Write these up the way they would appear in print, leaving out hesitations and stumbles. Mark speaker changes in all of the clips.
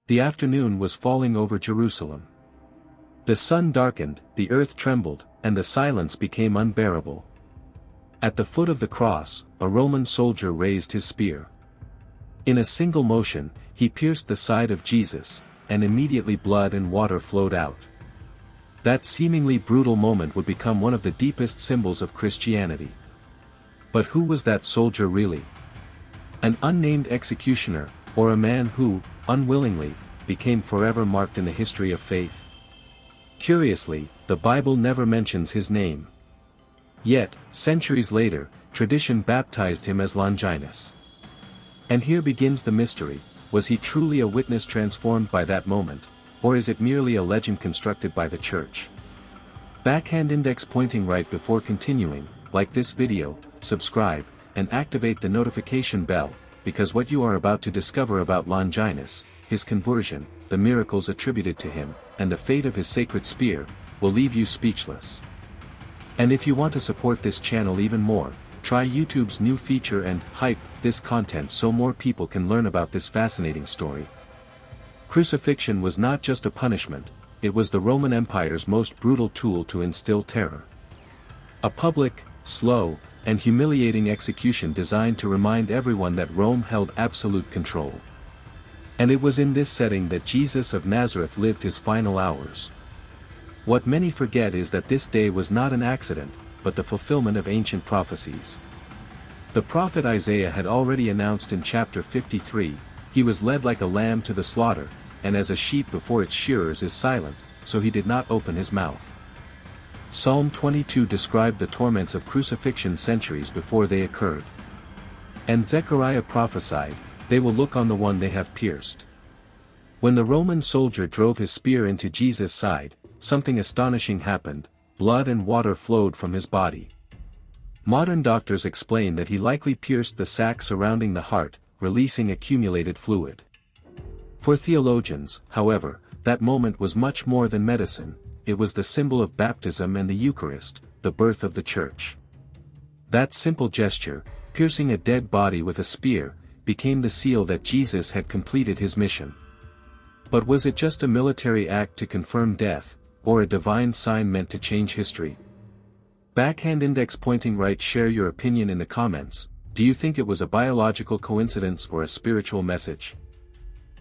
Speaker 1: The afternoon was falling over Jerusalem. The sun darkened, the earth trembled, and the silence became unbearable. At the foot of the cross, a Roman soldier raised his spear. In a single motion, he pierced the side of Jesus, and immediately blood and water flowed out. That seemingly brutal moment would become one of the deepest symbols of Christianity. But who was that soldier really? An unnamed executioner, or a man who, unwillingly, became forever marked in the history of faith? Curiously, the Bible never mentions his name. Yet, centuries later, tradition baptized him as Longinus. And here begins the mystery: was he truly a witness transformed by that moment, or is it merely a legend constructed by the church? Backhand index pointing right before continuing, like this video, subscribe, and activate the notification bell, because what you are about to discover about Longinus, his conversion, the miracles attributed to him, and the fate of his sacred spear, will leave you speechless. And if you want to support this channel even more, try YouTube's new feature and hype this content so more people can learn about this fascinating story. Crucifixion was not just a punishment, it was the Roman Empire's most brutal tool to instill terror. A public, slow, and humiliating execution designed to remind everyone that Rome held absolute control. And it was in this setting that Jesus of Nazareth lived his final hours. What many forget is that this day was not an accident, but the fulfillment of ancient prophecies. The prophet Isaiah had already announced in chapter 53, "He was led like a lamb to the slaughter, and as a sheep before its shearers is silent, so he did not open his mouth." Psalm 22 described the torments of crucifixion centuries before they occurred. And Zechariah prophesied, "They will look on the one they have pierced." When the Roman soldier drove his spear into Jesus' side, something astonishing happened: blood and water flowed from his body. Modern doctors explain that he likely pierced the sac surrounding the heart, releasing accumulated fluid. For theologians, however, that moment was much more than medicine. It was the symbol of baptism and the Eucharist, the birth of the Church. That simple gesture, piercing a dead body with a spear, became the seal that Jesus had completed his mission. But was it just a military act to confirm death, or a divine sign meant to change history? Backhand index pointing right. Share your opinion in the comments. Do you think it was a biological coincidence or a spiritual message?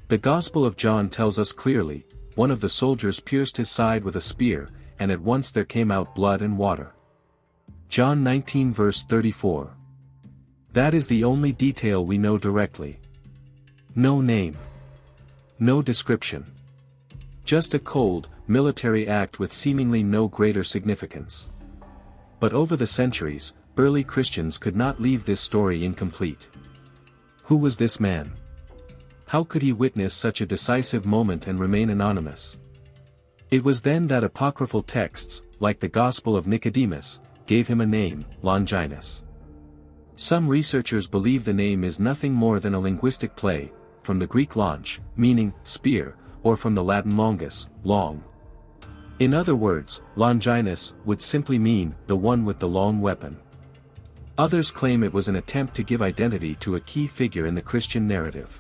Speaker 1: The Gospel of John tells us clearly, one of the soldiers pierced his side with a spear, and at once there came out blood and water. John 19 verse 34. That is the only detail we know directly. No name. No description. Just a cold, military act with seemingly no greater significance. But over the centuries, early Christians could not leave this story incomplete. Who was this man? How could he witness such a decisive moment and remain anonymous? It was then that apocryphal texts, like the Gospel of Nicodemus, gave him a name, Longinus. Some researchers believe the name is nothing more than a linguistic play, from the Greek longe, meaning spear, or from the Latin longus, long. In other words, Longinus would simply mean the one with the long weapon. Others claim it was an attempt to give identity to a key figure in the Christian narrative.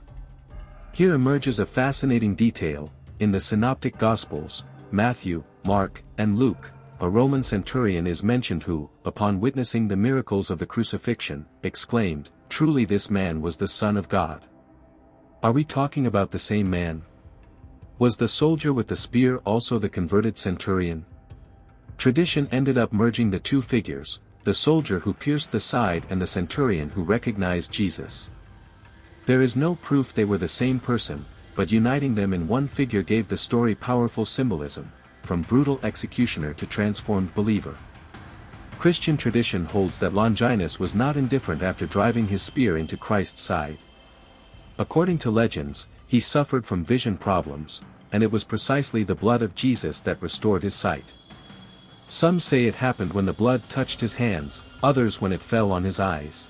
Speaker 1: Here emerges a fascinating detail: in the Synoptic Gospels, Matthew, Mark, and Luke, a Roman centurion is mentioned who, upon witnessing the miracles of the crucifixion, exclaimed, "Truly this man was the Son of God." Are we talking about the same man? Was the soldier with the spear also the converted centurion? Tradition ended up merging the two figures, the soldier who pierced the side and the centurion who recognized Jesus. There is no proof they were the same person, but uniting them in one figure gave the story powerful symbolism, from brutal executioner to transformed believer. Christian tradition holds that Longinus was not indifferent after driving his spear into Christ's side. According to legends, he suffered from vision problems, and it was precisely the blood of Jesus that restored his sight. Some say it happened when the blood touched his hands, others when it fell on his eyes.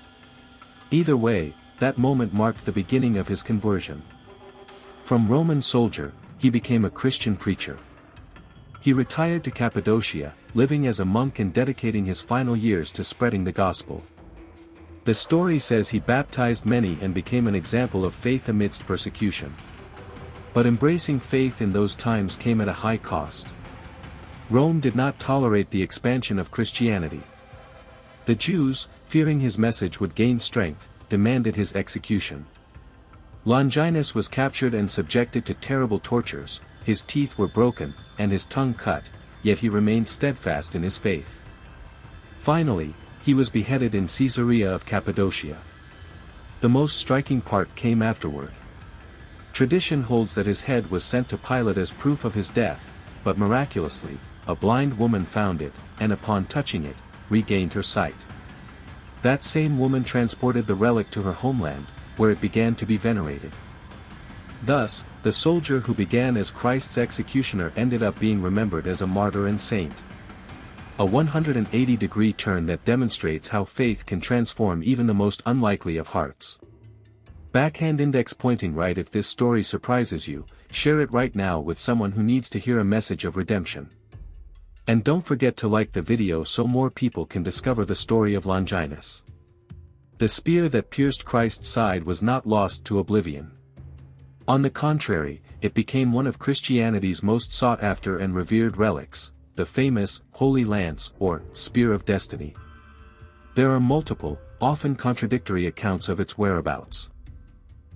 Speaker 1: Either way, that moment marked the beginning of his conversion. From Roman soldier, he became a Christian preacher. He retired to Cappadocia, living as a monk and dedicating his final years to spreading the gospel. The story says he baptized many and became an example of faith amidst persecution. But embracing faith in those times came at a high cost. Rome did not tolerate the expansion of Christianity. The Jews, fearing his message would gain strength, demanded his execution. Longinus was captured and subjected to terrible tortures, his teeth were broken, and his tongue cut, yet he remained steadfast in his faith. Finally, he was beheaded in Caesarea of Cappadocia. The most striking part came afterward. Tradition holds that his head was sent to Pilate as proof of his death, but miraculously, a blind woman found it, and upon touching it, regained her sight. That same woman transported the relic to her homeland, where it began to be venerated. Thus, the soldier who began as Christ's executioner ended up being remembered as a martyr and saint. A 180-degree turn that demonstrates how faith can transform even the most unlikely of hearts. Backhand index pointing right. If this story surprises you, share it right now with someone who needs to hear a message of redemption. And don't forget to like the video so more people can discover the story of Longinus. The spear that pierced Christ's side was not lost to oblivion. On the contrary, it became one of Christianity's most sought-after and revered relics, the famous Holy Lance or Spear of Destiny. There are multiple, often contradictory accounts of its whereabouts.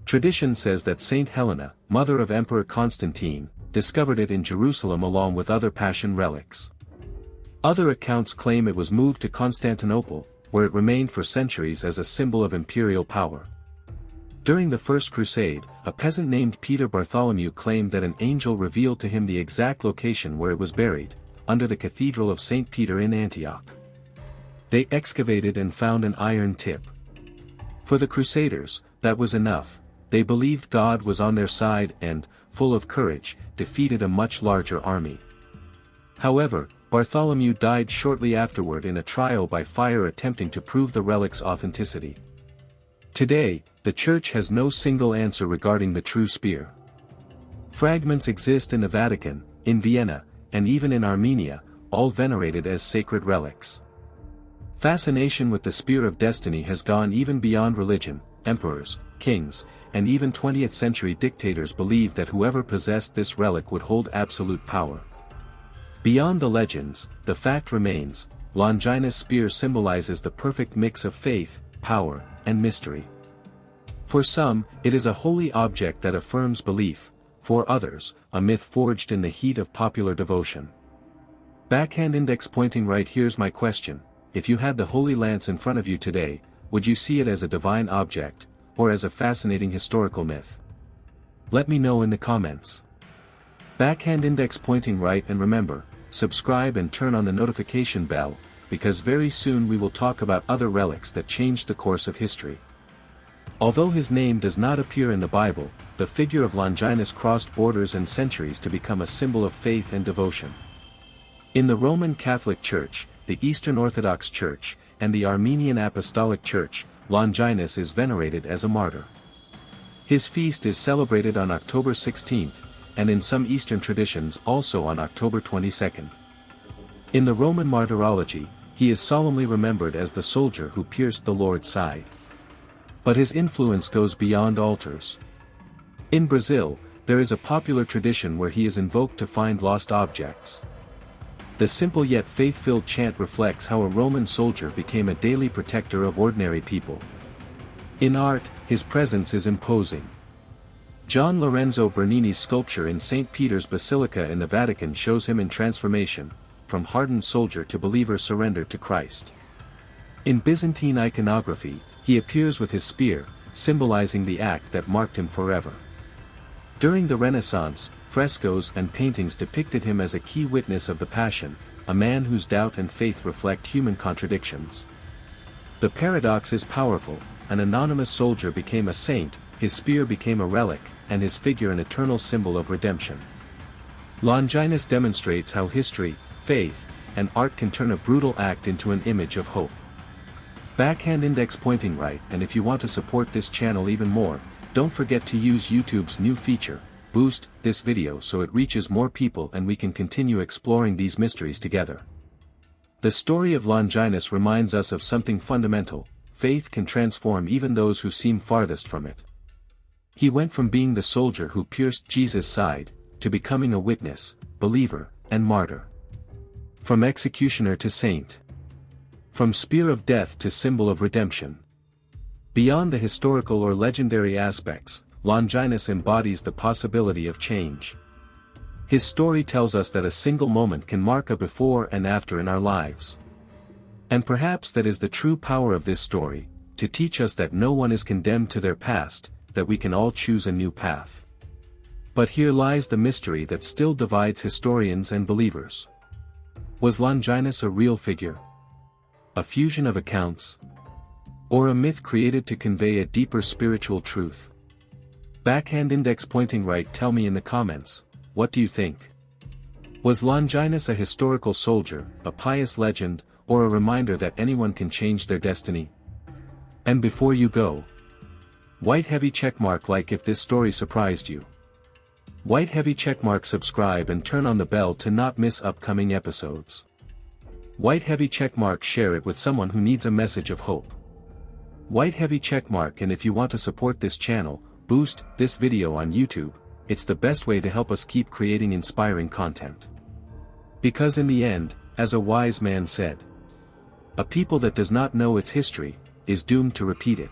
Speaker 1: Tradition says that Saint Helena, mother of Emperor Constantine, discovered it in Jerusalem along with other Passion relics. Other accounts claim it was moved to Constantinople, where it remained for centuries as a symbol of imperial power. During the First Crusade, a peasant named Peter Bartholomew claimed that an angel revealed to him the exact location where it was buried, under the Cathedral of St. Peter in Antioch. They excavated and found an iron tip. For the Crusaders, that was enough. They believed God was on their side and, full of courage, defeated a much larger army. However, Bartholomew died shortly afterward in a trial by fire attempting to prove the relic's authenticity. Today, the Church has no single answer regarding the true spear. Fragments exist in the Vatican, in Vienna, and even in Armenia, all venerated as sacred relics. Fascination with the Spear of Destiny has gone even beyond religion. Emperors, kings, and even 20th-century dictators believed that whoever possessed this relic would hold absolute power. Beyond the legends, the fact remains, Longinus' spear symbolizes the perfect mix of faith, power, and mystery. For some, it is a holy object that affirms belief, for others, a myth forged in the heat of popular devotion. Backhand index pointing right. Here's my question: if you had the Holy Lance in front of you today, would you see it as a divine object, or as a fascinating historical myth? Let me know in the comments. Backhand index pointing right, and remember, subscribe and turn on the notification bell, because very soon we will talk about other relics that changed the course of history. Although his name does not appear in the Bible, the figure of Longinus crossed borders and centuries to become a symbol of faith and devotion. In the Roman Catholic Church, the Eastern Orthodox Church, and the Armenian Apostolic Church, Longinus is venerated as a martyr. His feast is celebrated on October 16th, and in some Eastern traditions also on October 22nd. In the Roman martyrology, he is solemnly remembered as the soldier who pierced the Lord's side. But his influence goes beyond altars. In Brazil, there is a popular tradition where he is invoked to find lost objects. The simple yet faith-filled chant reflects how a Roman soldier became a daily protector of ordinary people. In art, his presence is imposing. Gian Lorenzo Bernini's sculpture in St. Peter's Basilica in the Vatican shows him in transformation, from hardened soldier to believer surrendered to Christ. In Byzantine iconography, he appears with his spear, symbolizing the act that marked him forever. During the Renaissance, frescoes and paintings depicted him as a key witness of the Passion, a man whose doubt and faith reflect human contradictions. The paradox is powerful: an anonymous soldier became a saint, his spear became a relic, and his figure an eternal symbol of redemption. Longinus demonstrates how history, faith, and art can turn a brutal act into an image of hope. Backhand index pointing right, and if you want to support this channel even more, don't forget to use YouTube's new feature, boost this video so it reaches more people and we can continue exploring these mysteries together. The story of Longinus reminds us of something fundamental: faith can transform even those who seem farthest from it. He went from being the soldier who pierced Jesus' side, to becoming a witness, believer, and martyr. From executioner to saint. From spear of death to symbol of redemption. Beyond the historical or legendary aspects, Longinus embodies the possibility of change. His story tells us that a single moment can mark a before and after in our lives. And perhaps that is the true power of this story, to teach us that no one is condemned to their past, that we can all choose a new path. But here lies the mystery that still divides historians and believers. Was Longinus a real figure? A fusion of accounts? Or a myth created to convey a deeper spiritual truth? Backhand index pointing right, tell me in the comments, what do you think? Was Longinus a historical soldier, a pious legend, or a reminder that anyone can change their destiny? And before you go, white heavy checkmark like if this story surprised you. White heavy checkmark subscribe and turn on the bell to not miss upcoming episodes. White heavy checkmark share it with someone who needs a message of hope. White heavy checkmark, and if you want to support this channel, boost this video on YouTube, it's the best way to help us keep creating inspiring content. Because in the end, as a wise man said, a people that does not know its history, is doomed to repeat it.